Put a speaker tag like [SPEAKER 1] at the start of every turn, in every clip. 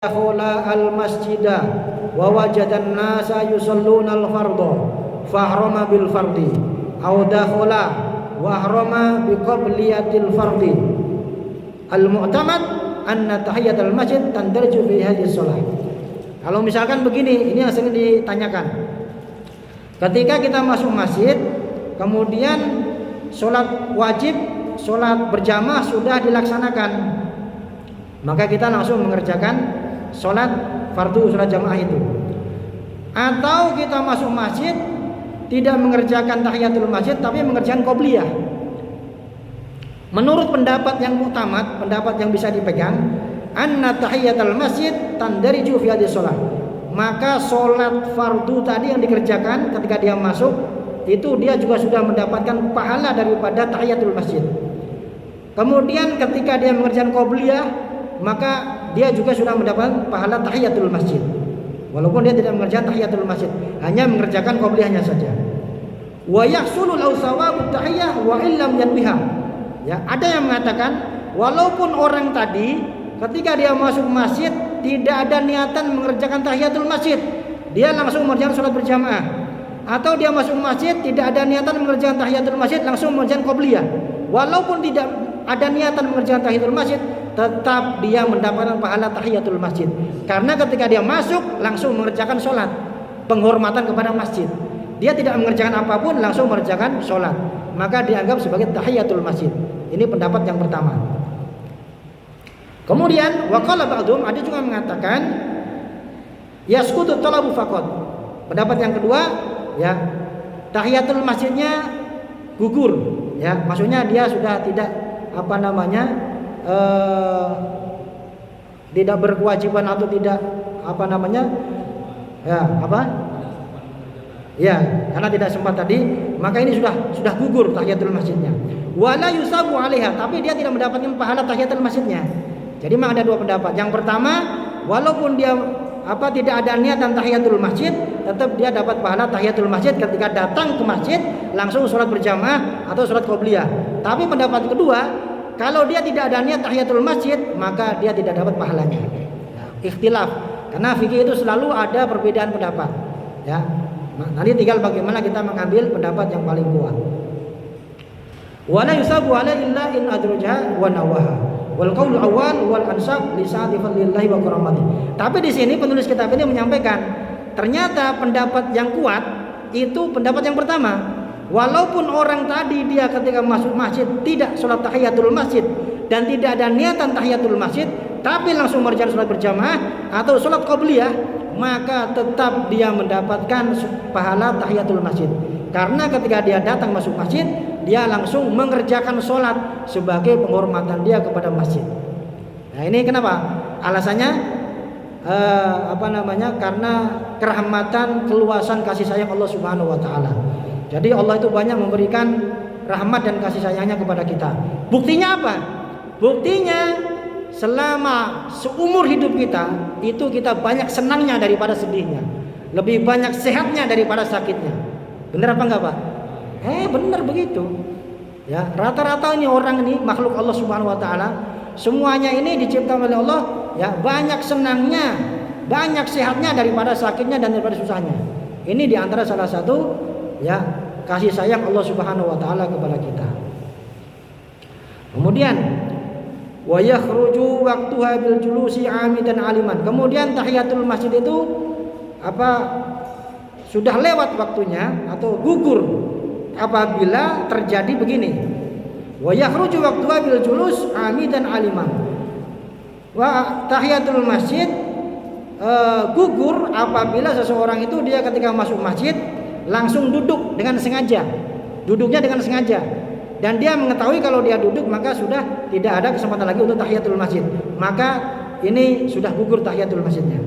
[SPEAKER 1] dakhala al-masjida wa wajada an-nasa yusalluna al-fardha fahrama bil fardi aw dakhala wa ahrama bi qabliyatil fardi. Al-mu'tamad anna tahiyatul masjid tandarju fi hadhihi shalah. Kalau misalkan begini, ini yang sering ditanyakan. Ketika kita masuk masjid, kemudian sholat wajib, sholat berjamaah sudah dilaksanakan, maka kita langsung mengerjakan sholat fardu, sholat jamaah itu. Atau kita masuk masjid tidak mengerjakan tahiyatul masjid tapi mengerjakan qobliyah. Menurut pendapat yang muktamad, pendapat yang bisa dipegang, anna tahiyatul masjid tandariju fi hadhihi shalah. Maka sholat fardu tadi yang dikerjakan ketika dia masuk itu dia juga sudah mendapatkan pahala daripada tahiyatul masjid. Kemudian ketika dia mengerjakan qobliyah, maka dia juga sudah mendapatkan pahala tahiyatul masjid. Walaupun dia tidak mengerjakan tahiyatul masjid, hanya mengerjakan qobliyahnya saja. Wa yahsulu lahu thawabut tahiyah wa illam yanwiha. Ya, ada yang mengatakan walaupun orang tadi ketika dia masuk masjid tidak ada niatan mengerjakan tahiyatul masjid, dia langsung mengerjakan sholat berjamaah. Atau dia masuk masjid tidak ada niatan mengerjakan tahiyatul masjid, langsung mengerjakan qobliyah. Walaupun tidak ada niatan mengerjakan tahiyatul masjid, tetap dia mendapatkan pahala tahiyatul masjid. Karena ketika dia masuk langsung mengerjakan sholat, penghormatan kepada masjid. Dia tidak mengerjakan apapun, langsung mengerjakan sholat, maka dianggap sebagai tahiyatul masjid. Ini pendapat yang pertama. Kemudian waqala ba'dhum, ada juga mengatakan yasqutu talabu faqat. Pendapat yang kedua, ya, tahiyatul masjidnya gugur, ya, maksudnya dia sudah tidak tidak berkewajiban atau tidak karena tidak sempat tadi, maka ini sudah gugur tahiyatul masjidnya. Wala yusabu 'alaiha, tapi dia tidak mendapatkan pahala tahiyatul masjidnya. Jadi memang ada dua pendapat. Yang pertama, walaupun dia tidak ada niatan tahiyatul masjid, tetap dia dapat pahala tahiyatul masjid ketika datang ke masjid langsung sholat berjamaah atau sholat qobliyah. Tapi pendapat kedua, kalau dia tidak ada niat tahiyatul masjid, maka dia tidak dapat pahalanya. Ikhtilaf, karena fikih itu selalu ada perbedaan pendapat. Ya, nanti tinggal bagaimana kita mengambil pendapat yang paling kuat. Wala yusabu 'alaihi illa in adraja wa nawaha. Wal qaul awal wal ansab li sa'ati fadlillahi wa karamati. Tapi di sini penulis kitab ini menyampaikan ternyata pendapat yang kuat itu pendapat yang pertama. Walaupun orang tadi dia ketika masuk masjid tidak sholat tahiyatul masjid dan tidak ada niatan tahiyatul masjid, tapi langsung mengerjakan sholat berjamaah atau sholat qobliyah, maka tetap dia mendapatkan pahala tahiyatul masjid. Karena ketika dia datang masuk masjid, dia langsung mengerjakan sholat sebagai penghormatan dia kepada masjid. Nah, ini kenapa? Alasannya karena kerahmatan, keluasan kasih sayang Allah Subhanahu wa taala. Jadi Allah itu banyak memberikan rahmat dan kasih sayangnya kepada kita. Buktinya apa? Buktinya selama seumur hidup kita itu kita banyak senangnya daripada sedihnya, lebih banyak sehatnya daripada sakitnya. Benar apa enggak, Pak? Benar begitu. Ya, rata-rata ini orang ini makhluk Allah Subhanahu wa taala, semuanya ini diciptakan oleh Allah, ya, banyak senangnya, banyak sehatnya daripada sakitnya dan daripada susahnya. Ini diantara salah satu, ya, kasih sayang Allah Subhanahu wa taala kepada kita. Kemudian wa yakhruju waqtuha bil julusi 'amidan 'aliman. Kemudian tahiyatul masjid itu sudah lewat waktunya atau gugur apabila terjadi begini. Wa yakhruju waqtuha bil julus 'amidan 'aliman. Wa tahiyatul masjid gugur apabila seseorang itu dia ketika masuk masjid langsung duduk dengan sengaja. Duduknya dengan sengaja. Dan dia mengetahui kalau dia duduk maka sudah tidak ada kesempatan lagi untuk tahiyatul masjid. Maka ini sudah gugur tahiyatul masjidnya.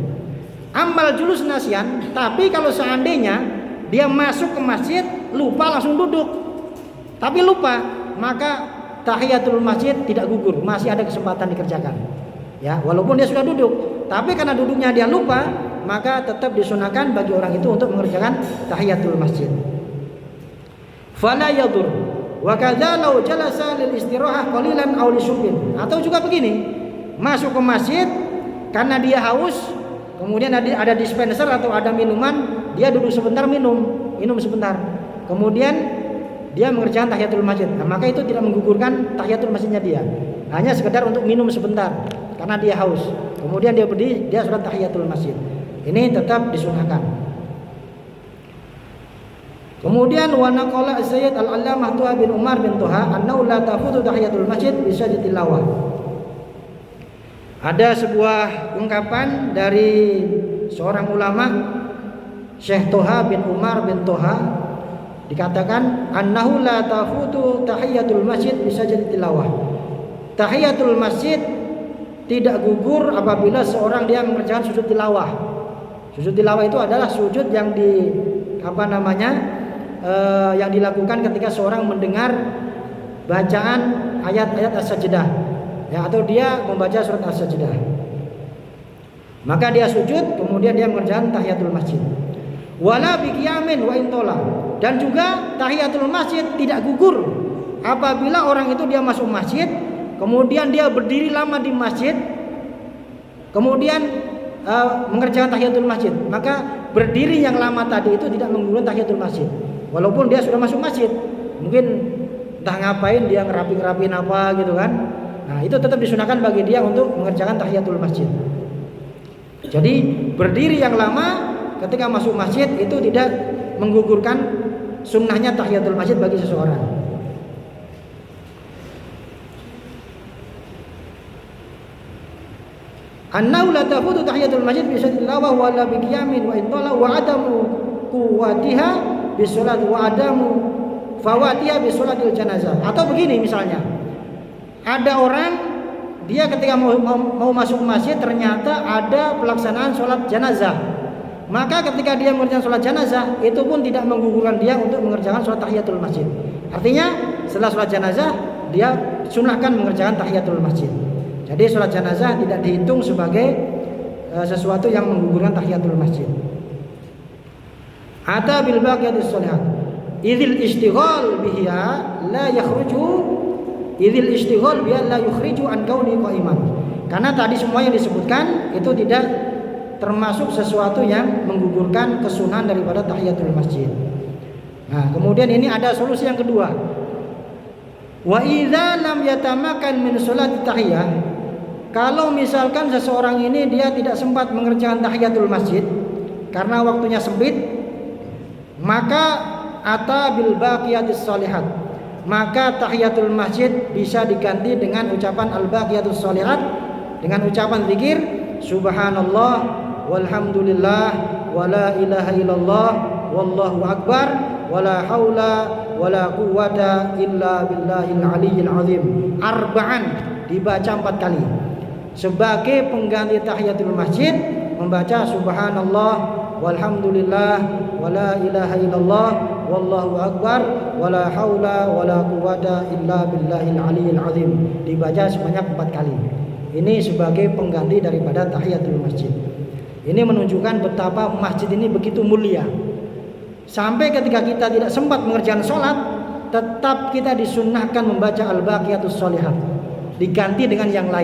[SPEAKER 1] Amal julus nasian, tapi kalau seandainya dia masuk ke masjid lupa langsung duduk, tapi lupa, maka tahiyatul masjid tidak gugur, masih ada kesempatan dikerjakan. Ya, walaupun dia sudah duduk, tapi karena duduknya dia lupa, maka tetap disunahkan bagi orang itu untuk mengerjakan tahiyatul masjid. Fala yadur. Wa kadza law jalasa lil istirahah qalilan aw li syughrin. Atau juga begini, masuk ke masjid karena dia haus, kemudian ada dispenser atau ada minuman, dia duduk sebentar minum sebentar. Kemudian dia mengerjakan tahiyatul masjid. Nah, maka itu tidak menggugurkan tahiyatul masjidnya dia. Hanya sekedar untuk minum sebentar karena dia haus. Kemudian dia berdiri, dia sholat tahiyatul masjid. Ini tetap disunahkan. Kemudian wa naqala Sayyid Al-Allamah Tuha bin Umar bin Tuha annahu la tafutu tahiyatul masjid bi sajdatil tilawah. Ada sebuah ungkapan dari seorang ulama Syekh Toha bin Umar bin Toha, dikatakan annahu la tafutu tahiyatul masjid bi sajdatil tilawah. Tahiyatul masjid tidak gugur apabila seorang dia mengerjakan sujud tilawah. Sujud tilawah itu adalah sujud yang yang dilakukan ketika seorang mendengar bacaan ayat-ayat as-sajdah, ya, atau dia membaca surat as-sajdah. Maka dia sujud, kemudian dia mengerjakan tahiyatul masjid. Wala biqiyamin wa intola. Dan juga tahiyatul masjid tidak gugur apabila orang itu dia masuk masjid, kemudian dia berdiri lama di masjid, kemudian mengerjakan tahiyatul masjid. Maka berdiri yang lama tadi itu tidak menggugurkan tahiyatul masjid. Walaupun dia sudah masuk masjid, mungkin entah ngapain dia ngerapiin apa gitu kan. Nah, itu tetap disunahkan bagi dia untuk mengerjakan tahiyatul masjid. Jadi berdiri yang lama ketika masuk masjid itu tidak menggugurkan sunnahnya tahiyatul masjid bagi seseorang. Annahu la tafutu tahiyatul masjid bi sadillah wa la biqiyamin wa intala wa adamu quwwatiha bi salat wa adamu fawatiha bi salatil janazah. Atau begini misalnya, ada orang dia ketika mau masuk masjid ternyata ada pelaksanaan sholat jenazah. Maka ketika dia mengerjakan sholat jenazah itu pun tidak menggugurkan dia untuk mengerjakan sholat tahiyatul masjid. Artinya setelah sholat jenazah dia sunahkan mengerjakan tahiyatul masjid. Jadi sholat jenazah tidak dihitung sebagai sesuatu yang menggugurkan tahiyatul masjid. Ata bil baqiyatis sholihat idzil ishtighal biha la yakhruju idzil ishtighal biha la yukhriju an kauni qaiman. Karena tadi semua yang disebutkan itu tidak termasuk sesuatu yang menggugurkan kesunahan daripada tahiyatul masjid. Nah, kemudian ini ada solusi yang kedua. Wa idza lam yatamakan min sholati tahiyah, kalau misalkan seseorang ini dia tidak sempat mengerjakan tahiyatul masjid karena waktunya sempit, maka ata bil baqiyatis sholihat, maka tahiyatul masjid bisa diganti dengan ucapan al baqiyatus sholihat, dengan ucapan zikir subhanallah walhamdulillah wala ilaha illallah wallahu akbar wala haula wala quwwata illa billahil aliyyil azim. Arba'an, dibaca 4 kali. Sebagai pengganti tahiyatul masjid membaca subhanallah walhamdulillah wala ilaha illallah wallahu akbar wala haula wala quwwata illa billahil aliyyil azim. Dibaca sebanyak 4 kali. Ini sebagai pengganti daripada tahiyatul masjid. Ini menunjukkan betapa masjid ini begitu mulia. Sampai ketika kita tidak sempat mengerjakan sholat, tetap kita disunnahkan membaca al-baqiyatus sholihat, diganti dengan yang lain.